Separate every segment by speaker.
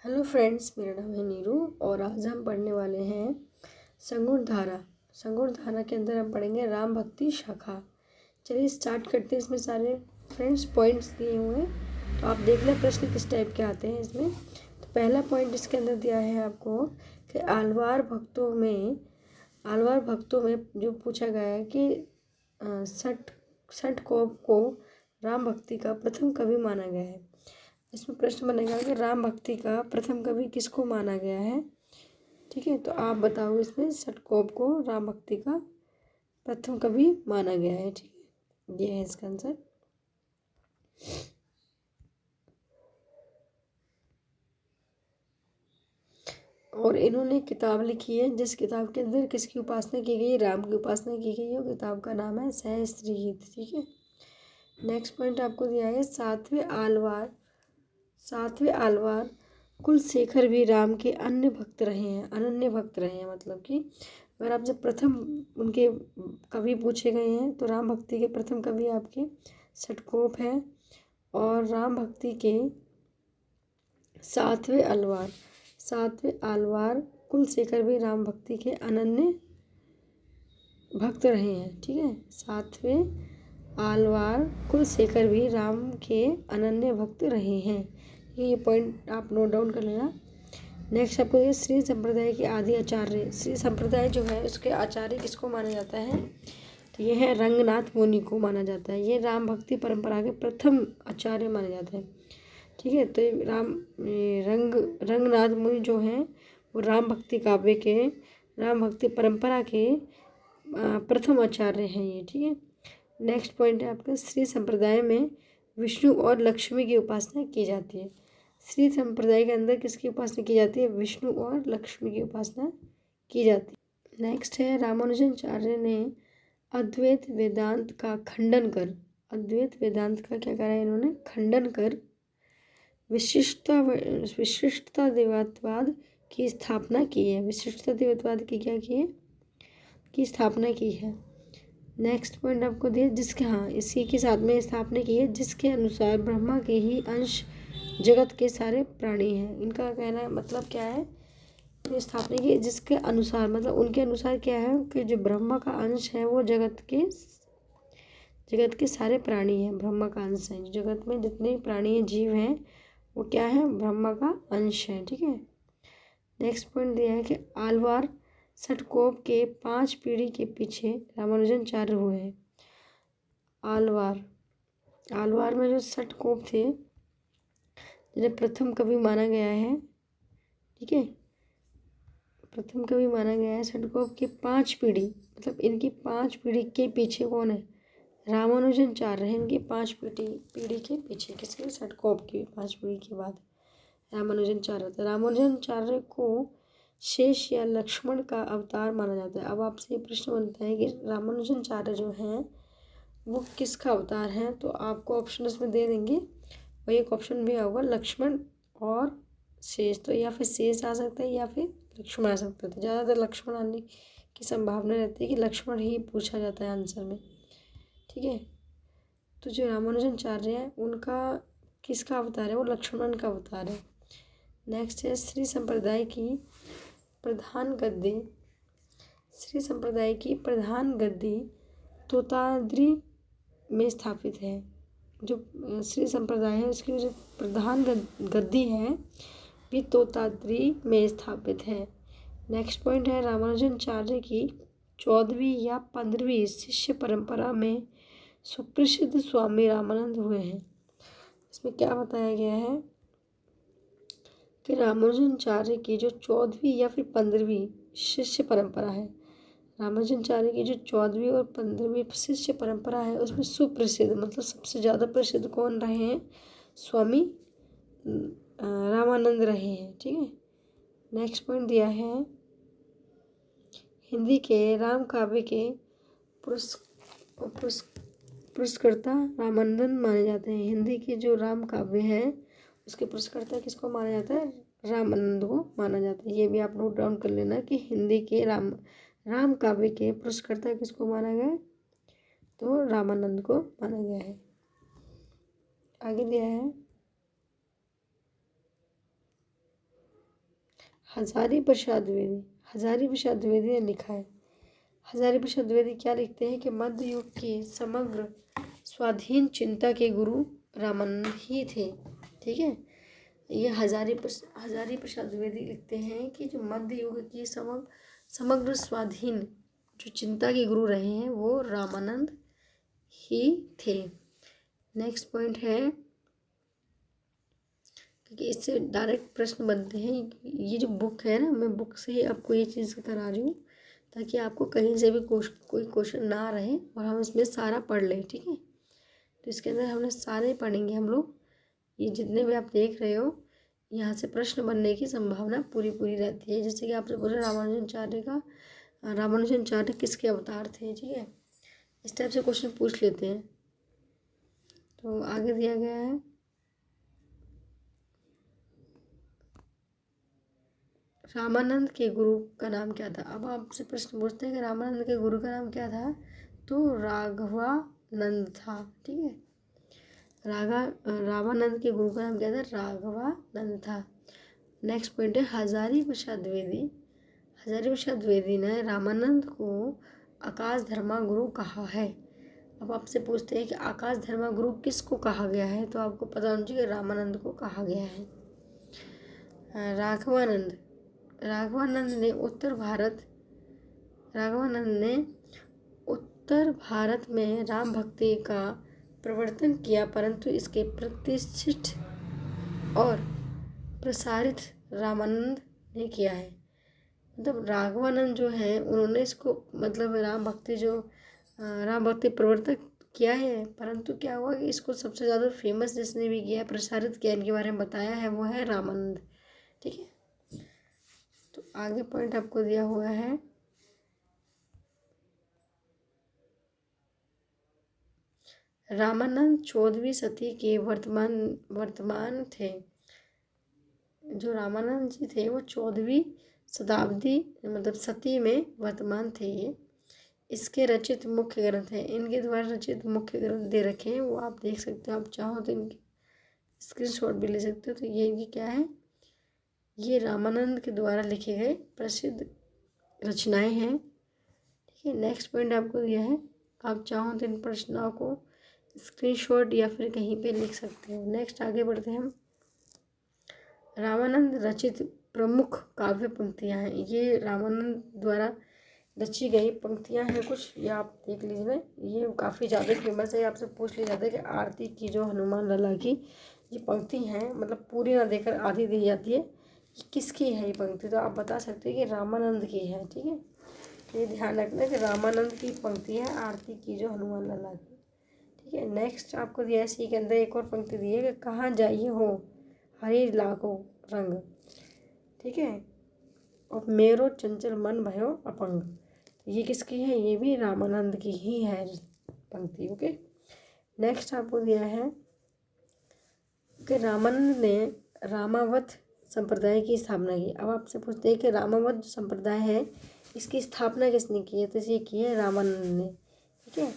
Speaker 1: Hello friends, मेरा नाम है नीरू और आज हम पढ़ने वाले हैं संगुण धारा। संगुण धारा के अंदर हम पढ़ेंगे राम भक्ति शाखा। चलिए स्टार्ट करते हैं। इसमें सारे फ्रेंड्स पॉइंट्स दिए हुए हैं, तो आप देख लें प्रश्न किस टाइप के आते हैं इसमें। तो पहला पॉइंट इसके अंदर दिया है आपको कि आलवार भक्तों में जो पूछा गया है कि सठ कोप को राम भक्ति का प्रथम कवि माना गया है। इसमें प्रश्न बनेगा कि राम भक्ति का प्रथम कवि किसको माना गया है। ठीक है, तो आप बताओ इसमें सटकोप को राम भक्ति का प्रथम कवि माना गया है। ठीक है, ये है इसका आंसर। और इन्होंने किताब लिखी है, जिस किताब के अंदर किसकी उपासना की गई है, राम की उपासना की गई है। वो किताब का नाम है सहस्त्रहीत। ठीक है, नेक्स्ट पॉइंट आपको दिया है सातवें आलवार कुलशेखर भी राम के अनन्य भक्त रहे हैं। मतलब कि अगर आपसे प्रथम उनके कवि पूछे गए हैं तो राम भक्ति के प्रथम कवि आपके सटकोप हैं। और राम भक्ति के सातवें आलवार कुलशेखर भी राम भक्ति के अनन्य भक्त रहे हैं। ठीक है, सातवें आलवार कुलशेखर भी राम के अनन्य भक्त रहे हैं। ये पॉइंट आप नोट डाउन कर लेना। नेक्स्ट आपको ये श्री संप्रदाय के आदि आचार्य। श्री संप्रदाय जो है उसके आचार्य किसको माना जाता है, तो ये है रंगनाथ मुनि को माना जाता है। ये राम भक्ति परंपरा के प्रथम आचार्य माने जाते हैं। ठीक है, तो रंगनाथ मुनि जो हैं वो राम भक्ति काव्य के, राम भक्ति परंपरा के प्रथम आचार्य हैं ये। ठीक है, नेक्स्ट पॉइंट है आपका श्री संप्रदाय में विष्णु और लक्ष्मी की उपासना की जाती है। श्री संप्रदाय के अंदर किसकी उपासना की जाती है, विष्णु और लक्ष्मी की उपासना की जाती है। नेक्स्ट है रामानुजाचार्य ने अद्वैत वेदांत का क्या करा है इन्होंने, खंडन कर विशिष्टता देवत्वाद की स्थापना की है। विशिष्टता देवत्वाद की क्या की है, की स्थापना की है। नेक्स्ट पॉइंट आपको दिया इसी के साथ में स्थापना की है, जिसके अनुसार ब्रह्मा के ही अंश जगत के सारे प्राणी हैं। इनका कहना मतलब क्या है, तो स्थापना की जिसके अनुसार मतलब उनके अनुसार क्या है कि जो ब्रह्मा का अंश है वो जगत के सारे प्राणी हैं। ब्रह्मा का अंश है, जगत में जितने प्राणी हैं, जीव हैं, वो क्या है, ब्रह्मा का अंश है। ठीक है, नेक्स्ट पॉइंट दिया है कि आलवार सटकोप के 5 पीढ़ी के पीछे रामानुजाचार्य हुए हैं। आलवार में जो सटकोप थे जिन्हें प्रथम कवि माना गया है। ठीक है, प्रथम कवि माना गया है सटकोप की 5 पीढ़ी, मतलब इनकी 5 पीढ़ी के पीछे कौन है, रामानुजाचार्य है। इनकी 5 पीढ़ी के पीछे किसके, सटकोप की 5 पीढ़ी के बाद रामानुजाचार्य थे। रामानुजाचार्य को शेष या लक्ष्मण का अवतार माना जाता है। अब आपसे ये प्रश्न बनता है कि रामानुजाचार्य जो हैं वो किसका अवतार हैं, तो आपको ऑप्शन इसमें दे देंगे और एक ऑप्शन भी होगा लक्ष्मण और शेष। तो या फिर शेष आ सकता है या फिर लक्ष्मण आ सकता है। तो ज़्यादातर लक्ष्मण आने की संभावना रहती है कि लक्ष्मण ही पूछा जाता है आंसर में। ठीक है, तो जो रामानुजाचार्य हैं उनका किसका अवतार है, वो लक्ष्मण का अवतार है। नेक्स्ट है श्री संप्रदाय की प्रधान गद्दी तोताद्री में स्थापित है। जो श्री संप्रदाय है उसकी जो प्रधान गद्दी है भी तोताद्री में स्थापित है। नेक्स्ट पॉइंट है रामानुजाचार्य की 14वीं या 15वीं शिष्य परंपरा में सुप्रसिद्ध स्वामी रामानंद हुए हैं। इसमें क्या बताया गया है कि रामानुजाचार्य की जो 14वीं या फिर 15वीं शिष्य परंपरा है, रामानुजाचार्य की जो 14वीं और 15वीं शिष्य परंपरा है उसमें सुप्रसिद्ध मतलब सबसे ज़्यादा प्रसिद्ध कौन रहे हैं, स्वामी रामानंद रहे हैं। ठीक है, नेक्स्ट पॉइंट दिया है हिंदी के राम काव्य के पुरस्कर्ता रामानंद माने जाते हैं। हिंदी के जो राम काव्य है उसके पुरस्कर्ता किसको माना जाता है, रामानंद को माना जाता है। ये भी आप नोट डाउन कर लेना कि हिंदी के राम काव्य के पुरस्कर्ता किसको माना गया, तो रामानंद को माना गया है। आगे दिया है हजारी प्रसाद द्विवेदी ने लिखा है। हजारी प्रसाद द्विवेदी क्या लिखते हैं कि मध्य युग की समग्र स्वाधीन चिंता के गुरु रामानंद ही थे। ठीक है, ये हजारी प्रसाद द्विवेदी लिखते हैं कि जो मध्य युग की समग्र स्वाधीन जो चिंता के गुरु रहे हैं वो रामानंद ही थे। नेक्स्ट पॉइंट है, क्योंकि इससे डायरेक्ट प्रश्न बनते हैं। ये जो बुक है ना, मैं बुक से ही आपको ये चीज़ करा रही हूँ ताकि आपको कहीं से भी कोई क्वेश्चन ना रहे और हम इसमें सारा पढ़ लें। ठीक है, तो इसके अंदर हमने सारे पढ़ेंगे हम लोग। ये जितने भी आप देख रहे हो यहाँ से प्रश्न बनने की संभावना पूरी रहती है। जैसे कि आपसे पूछा रामानुजाचार्य किसके अवतार थे। ठीक है, इस टाइप से क्वेश्चन पूछ लेते हैं। तो आगे दिया गया है, रामानंद के गुरु का नाम क्या था। अब आपसे प्रश्न पूछते हैं कि रामानंद के गुरु का नाम क्या था, तो राघवानंद था। ठीक है, रामानंद के गुरु का नाम क्या था, राघवानंद था। नेक्स्ट पॉइंट है, हजारी प्रसाद द्विवेदी ने रामानंद को आकाश धर्मा गुरु कहा है। अब आपसे पूछते हैं कि आकाश धर्मा गुरु किसको कहा गया है, तो आपको पता होना चाहिए कि रामानंद को कहा गया है। राघवानंद ने उत्तर भारत में राम भक्ति का प्रवर्तन किया, परंतु इसके प्रतिष्ठित और प्रसारित रामानंद ने किया है। मतलब राघवानंद जो है उन्होंने इसको मतलब राम भक्ति प्रवर्तक किया है, परंतु क्या हुआ कि इसको सबसे ज़्यादा फेमस जिसने भी किया, प्रसारित किया, इनके बारे में बताया है, वो है रामानंद। ठीक है, तो आगे पॉइंट आपको दिया हुआ है, रामानंद 14वीं सदी के वर्तमान थे। जो रामानंद जी थे वो 14वीं शताब्दी मतलब सदी में वर्तमान थे। ये इसके रचित मुख्य ग्रंथ हैं, इनके द्वारा रचित मुख्य ग्रंथ दे रखे हैं, वो आप देख सकते हो। आप चाहो तो इनके स्क्रीनशॉट भी ले सकते हो। तो ये इनकी क्या है, ये रामानंद के द्वारा लिखे गए प्रसिद्ध रचनाएं हैं। ठीक है, नेक्स्ट पॉइंट आपको दिया है, आप चाहो तो इन प्रश्नों को स्क्रीनशॉट या फिर कहीं पे लिख सकते हो। नेक्स्ट आगे बढ़ते हैं हम, रामानंद रचित प्रमुख काव्य पंक्तियाँ हैं। ये रामानंद द्वारा रची गई पंक्तियाँ हैं कुछ, ये आप देख लीजिए। ये काफ़ी ज़्यादा फेमस है, आपसे पूछ लिया जाता है कि आरती की जो हनुमान लला की ये पंक्ति हैं, मतलब पूरी ना देकर आधी दी जाती है, ये किसकी है ये पंक्ति, तो आप बता सकते हैं कि रामानंद की है। ठीक है, ये ध्यान रखना कि रामानंद की पंक्ति है आरती की जो हनुमान लला की। ठीक है, नेक्स्ट आपको दिया है सी के अंदर एक और पंक्ति दी है कि कहाँ जाइए हो हरी लाखों रंग। ठीक है, और मेरो चंचल मन भयो अपंग, ये किसकी है, ये भी रामानंद की ही है पंक्ति। ओके, नेक्स्ट आपको दिया है कि रामानंद ने रामावत संप्रदाय की स्थापना की। अब आपसे पूछते हैं कि रामावत संप्रदाय है इसकी स्थापना किसने की है, तो ये की है रामानंद ने। ठीक है,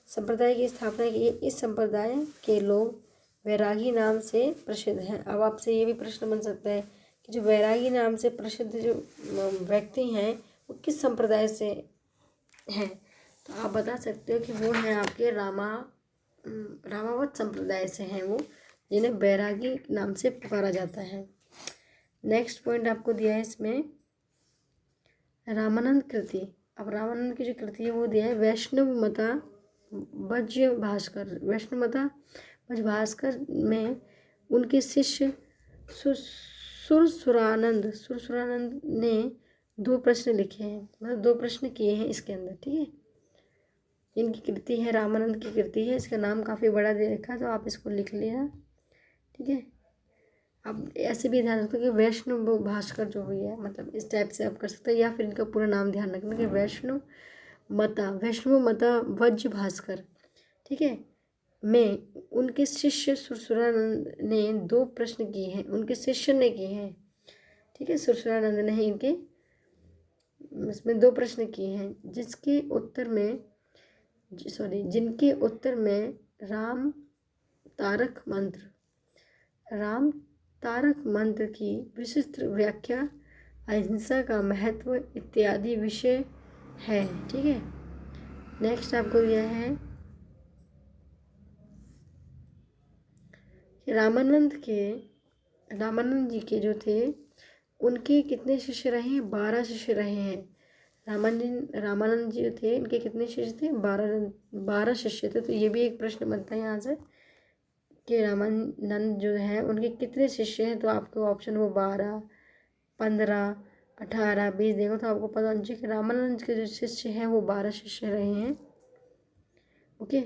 Speaker 1: संप्रदाय की स्थापना की है। इस संप्रदाय के लोग वैरागी नाम से प्रसिद्ध हैं। अब आपसे ये भी प्रश्न बन सकता है कि जो वैरागी नाम से प्रसिद्ध जो व्यक्ति हैं वो किस संप्रदाय से हैं, तो आप बता सकते हो कि वो हैं आपके रामावत संप्रदाय से हैं, वो जिन्हें बैरागी नाम से पुकारा जाता है। नेक्स्ट पॉइंट आपको दिया है इसमें, रामानंद कृति। अब रामानंद की जो कृति है वो दिया है वैष्णवमता भज भास्कर में उनके शिष्य सुरसुरानंद ने 2 प्रश्न लिखे हैं, मतलब 2 प्रश्न किए हैं इसके अंदर। ठीक है, इनकी कृति है, रामानंद की कृति है, इसका नाम काफ़ी बड़ा दे रखा है, तो आप इसको लिख लेना। ठीक है, अब ऐसे भी ध्यान रखो कि वैष्णव भास्कर जो हुई है, मतलब इस टाइप से आप कर सकते हैं, या फिर इनका पूरा नाम ध्यान रखना कि वैष्णव मता वज्र भास्कर। ठीक है, में उनके शिष्य सुरसुरानंद ने 2 प्रश्न किए हैं, उनके शिष्य ने किए हैं। ठीक है, सुरसुरानंद ने इनके इसमें 2 प्रश्न किए हैं, जिनके उत्तर में राम तारक मंत्र की विशिष्ट व्याख्या अहिंसा का महत्व इत्यादि विषय है। ठीक है, नेक्स्ट आपको यह है कि रामानंद जी के जो थे उनके कितने शिष्य रहे हैं? 12 शिष्य रहे हैं। रामानंद जी जो थे इनके कितने शिष्य थे? 12 शिष्य थे। तो ये भी एक प्रश्न बनता है यहाँ से कि रामानंद जो है उनके कितने शिष्य हैं। तो आपको ऑप्शन वो 12, 15, 18, 20 देखो तो आपको पता होना चाहिए कि रामानंद के जो शिष्य हैं वो 12 शिष्य रहे हैं। ओके,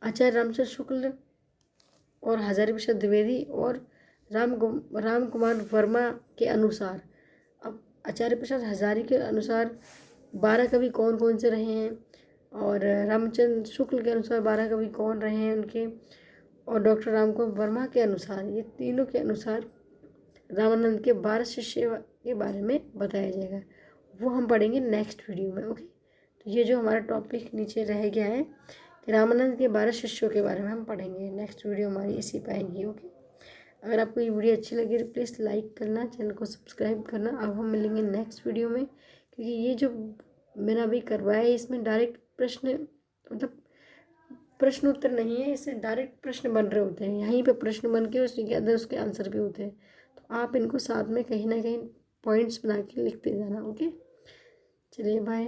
Speaker 1: आचार्य रामचंद्र शुक्ल और हजारी प्रसाद द्विवेदी और राम कुमार वर्मा के अनुसार, अब आचार्य प्रसाद हजारी के अनुसार 12 कवि कौन कौन से रहे हैं, और रामचंद्र शुक्ल के अनुसार 12 कवि कौन रहे हैं उनके, और डॉक्टर राम कुमार वर्मा के अनुसार, ये तीनों के अनुसार रामानंद के 12 शिष्य के बारे में बताया जाएगा। वो हम पढ़ेंगे नेक्स्ट वीडियो में। ओके, तो ये जो हमारा टॉपिक नीचे रह गया है कि रामानंद के 12 शिष्यों के बारे में हम पढ़ेंगे। नेक्स्ट वीडियो हमारी इसी पे आएगी। ओके, अगर आपको ये वीडियो अच्छी लगी तो प्लीज़ लाइक करना, चैनल को सब्सक्राइब करना। अब हम मिलेंगे नेक्स्ट वीडियो में, क्योंकि ये जो मैंने अभी करवाया है इसमें डायरेक्ट प्रश्न, मतलब प्रश्न उत्तर नहीं है, इससे डायरेक्ट प्रश्न बन रहे होते हैं। यहीं पे प्रश्न बन के उसके अंदर उसके आंसर भी होते हैं। तो आप इनको साथ में कहीं ना कहीं पॉइंट्स बना के लिखते जाना। ओके, चलिए बाय।